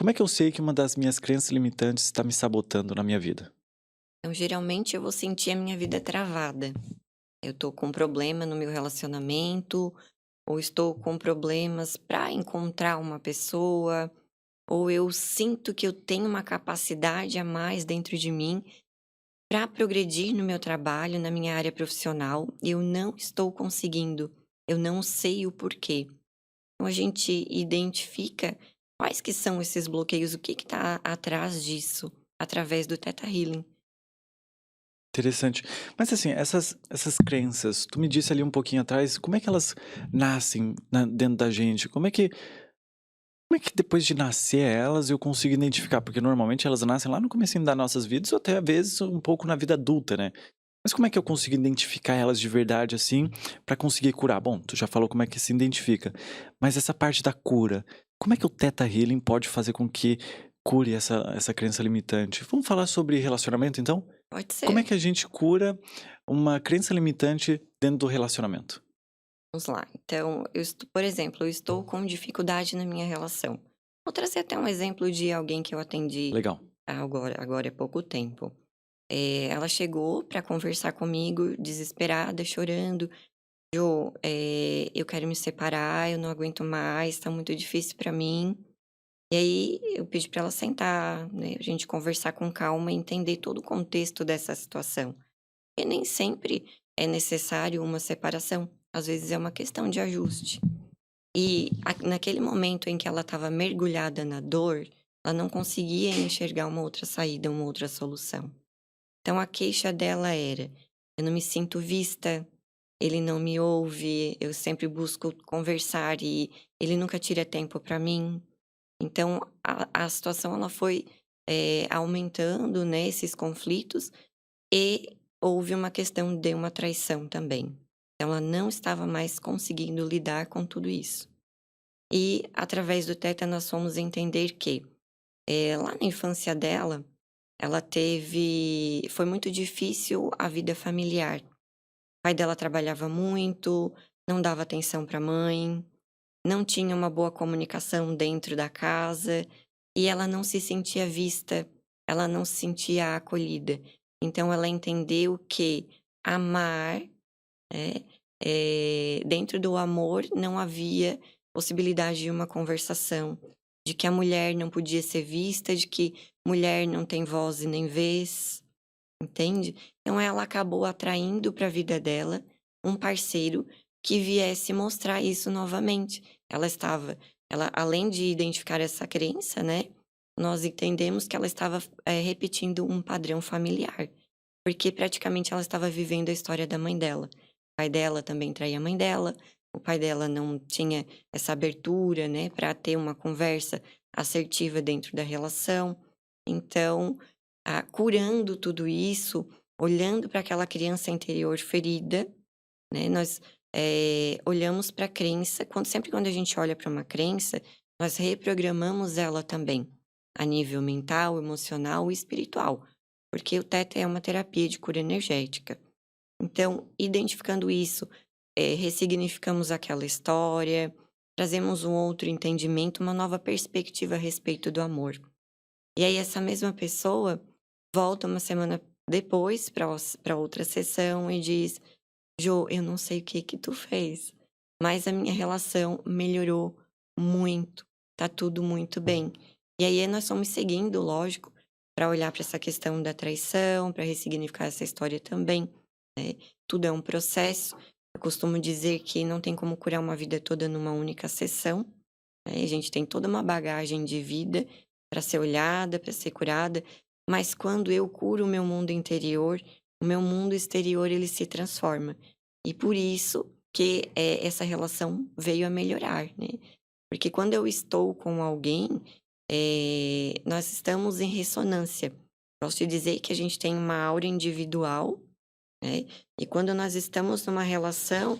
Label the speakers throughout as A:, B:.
A: Como é que eu sei que uma das minhas crenças limitantes está me sabotando na minha vida?
B: Então, geralmente, eu vou sentir a minha vida travada. Eu tô com problema no meu relacionamento, ou estou com problemas para encontrar uma pessoa, ou eu sinto que eu tenho uma capacidade a mais dentro de mim para progredir no meu trabalho, na minha área profissional, e eu não estou conseguindo. Eu não sei o porquê. Então, a gente identifica quais que são esses bloqueios, o que está atrás disso, através do Theta Healing.
A: Interessante. Mas assim, essas crenças, tu me disse ali um pouquinho atrás, como é que elas nascem dentro da gente? Como é que depois de nascer elas eu consigo identificar? Porque normalmente elas nascem lá no comecinho das nossas vidas ou até às vezes um pouco na vida adulta, né? Mas como é que eu consigo identificar elas de verdade assim, pra conseguir curar? Bom, tu já falou como é que se identifica, mas essa parte da cura, como é que o Theta Healing pode fazer com que cure essa crença limitante? Vamos falar sobre relacionamento então?
B: Pode
A: Como é
B: ser.
A: que a gente cura uma crença limitante dentro do relacionamento?
B: Vamos lá. Então, por exemplo, eu estou com dificuldade na minha relação. Vou trazer até um exemplo de alguém que eu atendi
A: Legal.
B: agora há pouco tempo. Ela chegou para conversar comigo, desesperada, chorando. "Jô, eu quero me separar, eu não aguento mais, tá muito difícil para mim". E aí eu pedi para ela sentar, né, a gente conversar com calma e entender todo o contexto dessa situação. E nem sempre é necessário uma separação, às vezes é uma questão de ajuste. E naquele momento em que ela estava mergulhada na dor, ela não conseguia enxergar uma outra saída, uma outra solução. Então a queixa dela era: "Eu não me sinto vista, ele não me ouve, eu sempre busco conversar e ele nunca tira tempo para mim". Então a situação ela foi, aumentando, né, esses conflitos e houve uma questão de uma traição também. Ela não estava mais conseguindo lidar com tudo isso. E através do Teta nós fomos entender que, lá na infância dela, ela teve foi muito difícil a vida familiar. O pai dela trabalhava muito, não dava atenção para a mãe, não tinha uma boa comunicação dentro da casa, e ela não se sentia vista, ela não se sentia acolhida. Então ela entendeu que amar, né, dentro do amor não havia possibilidade de uma conversação, de que a mulher não podia ser vista, de que mulher não tem voz e nem vez, entende? Então ela acabou atraindo para a vida dela um parceiro que viesse mostrar isso novamente. Ela além de identificar essa crença, né, nós entendemos que ela estava, repetindo um padrão familiar, porque praticamente ela estava vivendo a história da mãe dela. O pai dela também traía a mãe dela, o pai dela não tinha essa abertura, né, para ter uma conversa assertiva dentro da relação. Então, curando tudo isso, olhando para aquela criança interior ferida, né, nós, olhamos para a crença sempre quando a gente olha para uma crença, nós reprogramamos ela também, a nível mental, emocional e espiritual, porque o Theta é uma terapia de cura energética. Então, identificando isso, ressignificamos aquela história, trazemos um outro entendimento, uma nova perspectiva a respeito do amor. E aí essa mesma pessoa volta uma semana depois para outra sessão e diz: "Jô, eu não sei o que que tu fez, mas a minha relação melhorou muito, tá tudo muito bem". E aí nós fomos seguindo, lógico, para olhar para essa questão da traição, para ressignificar essa história também, né. Tudo é um processo. Eu costumo dizer que não tem como curar uma vida toda numa única sessão, né, a gente tem toda uma bagagem de vida para ser olhada, para ser curada, mas quando eu curo o meu mundo interior, o meu mundo exterior ele se transforma. E por isso que, essa relação veio a melhorar, né. Porque quando eu estou com alguém, nós estamos em ressonância. Posso te dizer que a gente tem uma aura individual, né, e quando nós estamos numa relação,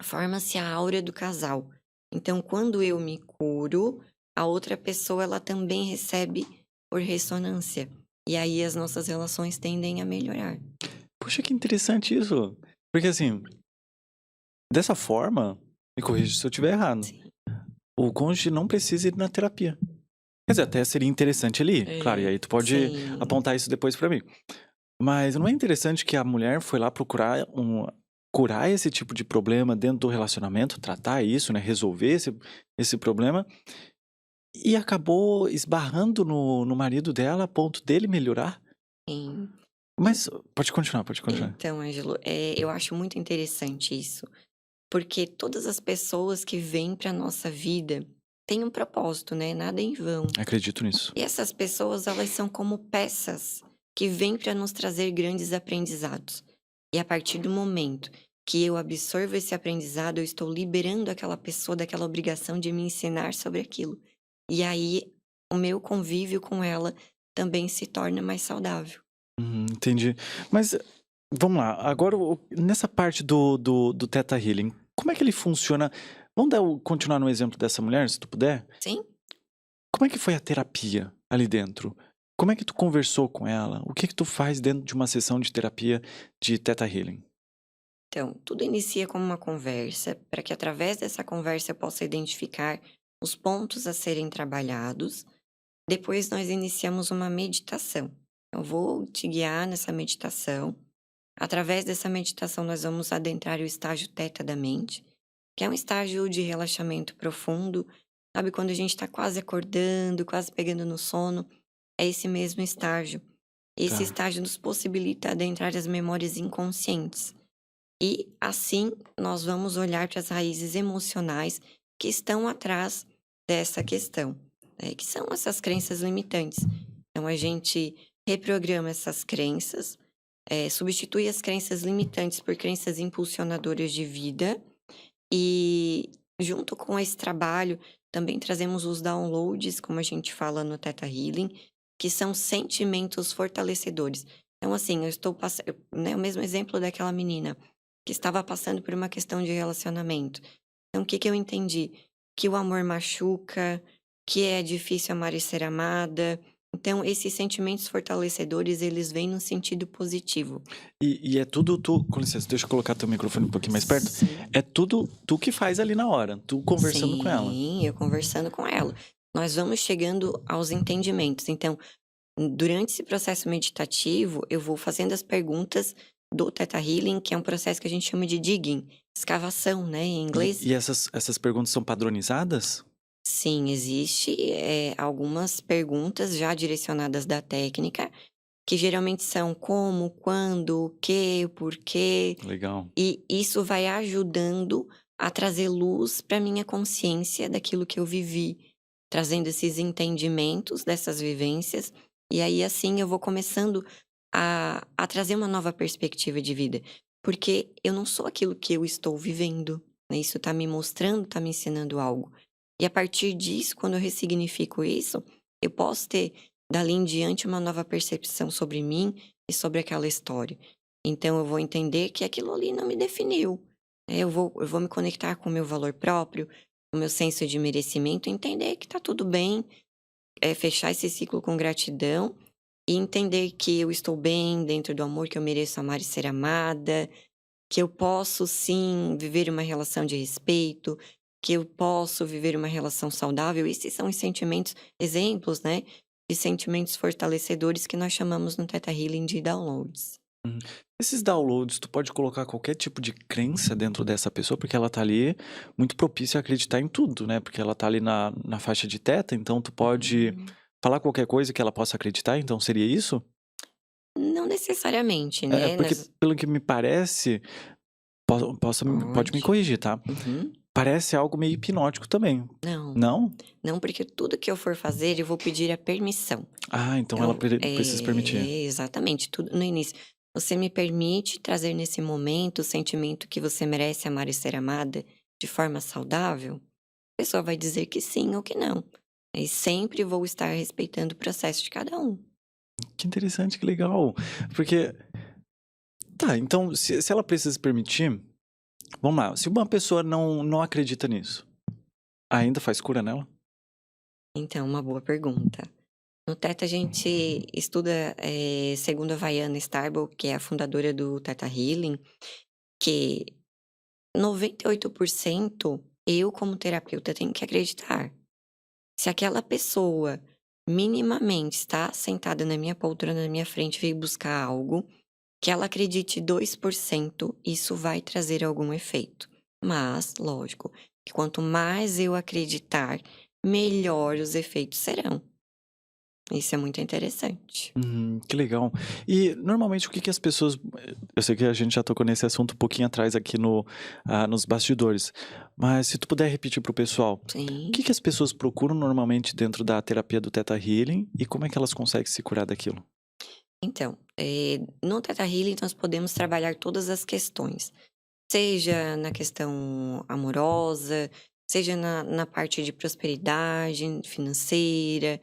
B: forma-se a aura do casal. Então quando eu me curo, a outra pessoa ela também recebe por ressonância. E aí as nossas relações tendem a melhorar.
A: Puxa, que interessante isso. Porque assim, dessa forma, me corrija se eu estiver errado,
B: Sim.
A: o cônjuge não precisa ir na terapia. Quer dizer, até seria interessante ali, claro, e
B: É,
A: aí tu pode
B: sim,
A: apontar isso depois pra mim. Mas não é interessante que a mulher foi lá procurar curar esse tipo de problema dentro do relacionamento, tratar isso, né, resolver esse problema, e acabou esbarrando no marido dela a ponto dele melhorar?
B: sim. En
A: Mas pode continuar, pode continuar.
B: então, Ângelo, eu acho muito interessante isso, porque todas as pessoas que vêm para nossa vida têm um propósito, né, nada é em vão.
A: Acredito nisso.
B: E essas pessoas, elas são como peças que vêm para nos trazer grandes aprendizados. E a partir do momento que eu absorvo esse aprendizado, eu estou liberando aquela pessoa daquela obrigação de me ensinar sobre aquilo. E aí, o meu convívio com ela também se torna mais saudável.
A: Entendi. Mas vamos lá, agora nessa parte do Theta Healing, como é que ele funciona? Vamos continuar no exemplo dessa mulher, se tu puder?
B: Sim?
A: Como é que foi a terapia ali dentro? Como é que tu conversou com ela? O que que tu faz dentro de uma sessão de terapia de Theta Healing?
B: Então, tudo inicia como uma conversa, para que através dessa conversa eu possa identificar os pontos a serem trabalhados. Depois nós iniciamos uma meditação. Eu vou te guiar nessa meditação. Através dessa meditação, nós vamos adentrar o estágio teta da mente, que é um estágio de relaxamento profundo. Sabe quando a gente está quase acordando, quase pegando no sono? É esse mesmo estágio. Esse
A: Tá,
B: estágio nos possibilita adentrar as memórias inconscientes. E assim nós vamos olhar para as raízes emocionais que estão atrás dessa questão, né, que são essas crenças limitantes. Então a gente reprograma essas crenças, substitui as crenças limitantes por crenças impulsionadoras de vida e junto com esse trabalho também trazemos os downloads, como a gente fala no Theta Healing, que são sentimentos fortalecedores. Então assim, eu estou passando, né, o mesmo exemplo daquela menina que estava passando por uma questão de relacionamento. Então, o que que eu entendi? Que o amor machuca, que é difícil amar e ser amada. Então, esses sentimentos fortalecedores, eles vêm no sentido positivo.
A: e é tudo tu com licença, deixa eu colocar teu microfone um pouquinho mais perto.
B: Sim.
A: É tudo tu que faz ali na hora, tu conversando com ela.
B: Sim, eu conversando com ela. Nós vamos chegando aos entendimentos. Então, durante esse processo meditativo, eu vou fazendo as perguntas do Theta Healing, que é um processo que a gente chama de digging, escavação, né, em
A: E
B: inglês.
A: e essas perguntas são padronizadas?
B: Sim, existe, algumas perguntas já direcionadas da técnica, que geralmente são como, quando, o quê, o porquê,
A: Legal.
B: e isso vai ajudando a trazer luz para minha consciência daquilo que eu vivi, trazendo esses entendimentos dessas vivências, e aí assim eu vou começando a trazer uma nova perspectiva de vida, porque eu não sou aquilo que eu estou vivendo, né, isso está me mostrando, está me ensinando algo. E a partir disso, quando eu ressignifico isso, eu posso ter dali em diante uma nova percepção sobre mim e sobre aquela história. Então eu vou entender que aquilo ali não me definiu, né, eu vou me conectar com o meu valor próprio, com o meu senso de merecimento, entender que tá tudo bem, fechar esse ciclo com gratidão e entender que eu estou bem dentro do amor, que eu mereço amar e ser amada, que eu posso sim viver uma relação de respeito, que eu posso viver uma relação saudável. Esses são os sentimentos, exemplos, né, de sentimentos fortalecedores que nós chamamos no Theta Healing de downloads.
A: Uhum. Esses downloads, tu pode colocar qualquer tipo de crença dentro dessa pessoa, porque ela tá ali muito propícia a acreditar em tudo, né, porque ela tá ali na faixa de teta, então tu pode
B: Uhum.
A: falar qualquer coisa que ela possa acreditar, então seria isso?
B: Não necessariamente,
A: É
B: né,
A: porque
B: nós
A: pelo que me parece, pode me
B: pode.
A: corrigir, tá,
B: Uhum.
A: parece algo meio hipnótico também,
B: Não,
A: não?
B: não, porque tudo que eu for fazer, eu vou pedir a permissão.
A: Ah, então ela
B: Então,
A: precisa permitir.
B: exatamente, tudo no início. Você me permite trazer nesse momento o sentimento que você merece amar e ser amada de forma saudável? A pessoa vai dizer que sim ou que não. E sempre vou estar respeitando o processo de cada um.
A: Que interessante, que legal, porque tá, então se ela precisa permitir, vamos lá, se uma pessoa não acredita nisso, ainda faz cura nela?
B: Então, uma boa pergunta. No Teta a gente estuda, segundo a Vaiana Starbuck, que é a fundadora do Teta Healing, que 98% eu como terapeuta tenho que acreditar. Se aquela pessoa minimamente está sentada na minha poltrona, na minha frente, veio buscar algo, que ela acredite 2%, isso vai trazer algum efeito. Mas, lógico, que quanto mais eu acreditar, melhor os efeitos serão. Isso é muito interessante.
A: Que legal. E normalmente o que que as pessoas eu sei que a gente já tocou nesse assunto um pouquinho atrás aqui nos bastidores, mas se tu puder repetir para o pessoal, o que
B: Sim.
A: que as pessoas procuram normalmente dentro da terapia do Theta Healing e como é que elas conseguem se curar daquilo?
B: Então, no Theta Healing nós podemos trabalhar todas as questões, seja na questão amorosa, seja na parte de prosperidade financeira,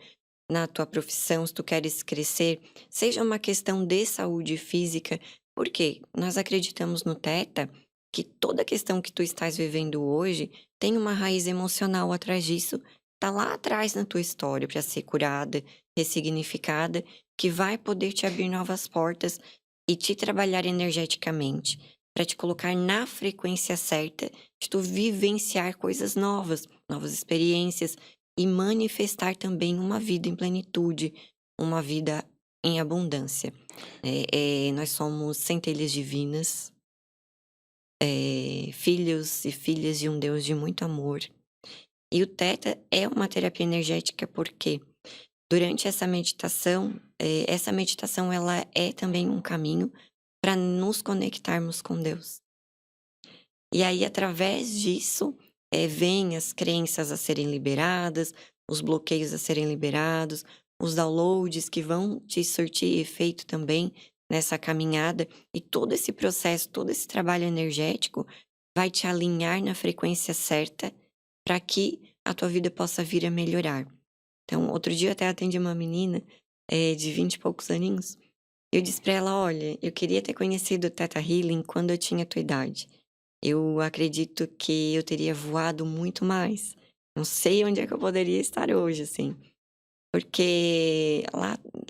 B: na tua profissão, se tu queres crescer, seja uma questão de saúde física, porque nós acreditamos no Theta que toda questão que tu estás vivendo hoje tem uma raiz emocional atrás disso, tá lá atrás na tua história para ser curada, ressignificada, que vai poder te abrir novas portas e te trabalhar energeticamente, para te colocar na frequência certa de tu vivenciar coisas novas, novas experiências e manifestar também uma vida em plenitude, uma vida em abundância. Nós somos centelhas divinas, filhos e filhas de um Deus de muito amor. E o Theta é uma terapia energética porque durante essa meditação ela é também um caminho para nos conectarmos com Deus. E aí, através disso, vêm as crenças a serem liberadas, os bloqueios a serem liberados, os downloads que vão te surtir efeito também nessa caminhada. E todo esse processo, todo esse trabalho energético vai te alinhar na frequência certa para que a tua vida possa vir a melhorar. Então, outro dia eu até atendi uma menina de 20 e poucos aninhos. Eu disse para ela: olha, eu queria ter conhecido o Theta Healing quando eu tinha a tua idade. Eu acredito que eu teria voado muito mais. Não sei onde é que eu poderia estar hoje, assim. Porque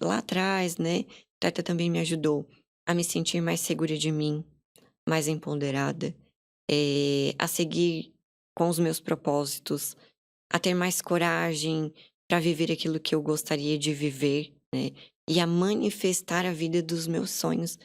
B: lá atrás, né, Teta também me ajudou a me sentir mais segura de mim, mais empoderada, a seguir com os meus propósitos, a ter mais coragem para viver aquilo que eu gostaria de viver, né, e a manifestar a vida dos meus sonhos.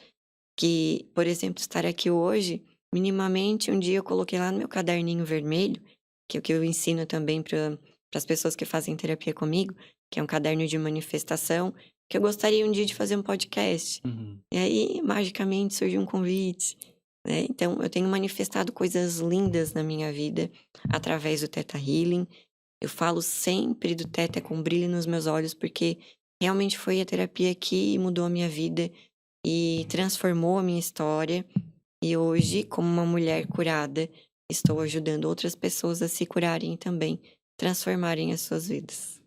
B: Que, por exemplo, estar aqui hoje, minimamente um dia eu coloquei lá no meu caderninho vermelho, que é o que eu ensino também para as pessoas que fazem terapia comigo, que é um caderno de manifestação, que eu gostaria um dia de fazer um podcast.
A: Uhum.
B: E aí, magicamente, surgiu um convite, né. Então eu tenho manifestado coisas lindas na minha vida através do Theta Healing. Eu falo sempre do Theta com brilho nos meus olhos, porque realmente foi a terapia que mudou a minha vida e transformou a minha história. E hoje, como uma mulher curada, estou ajudando outras pessoas a se curarem e também transformarem as suas vidas.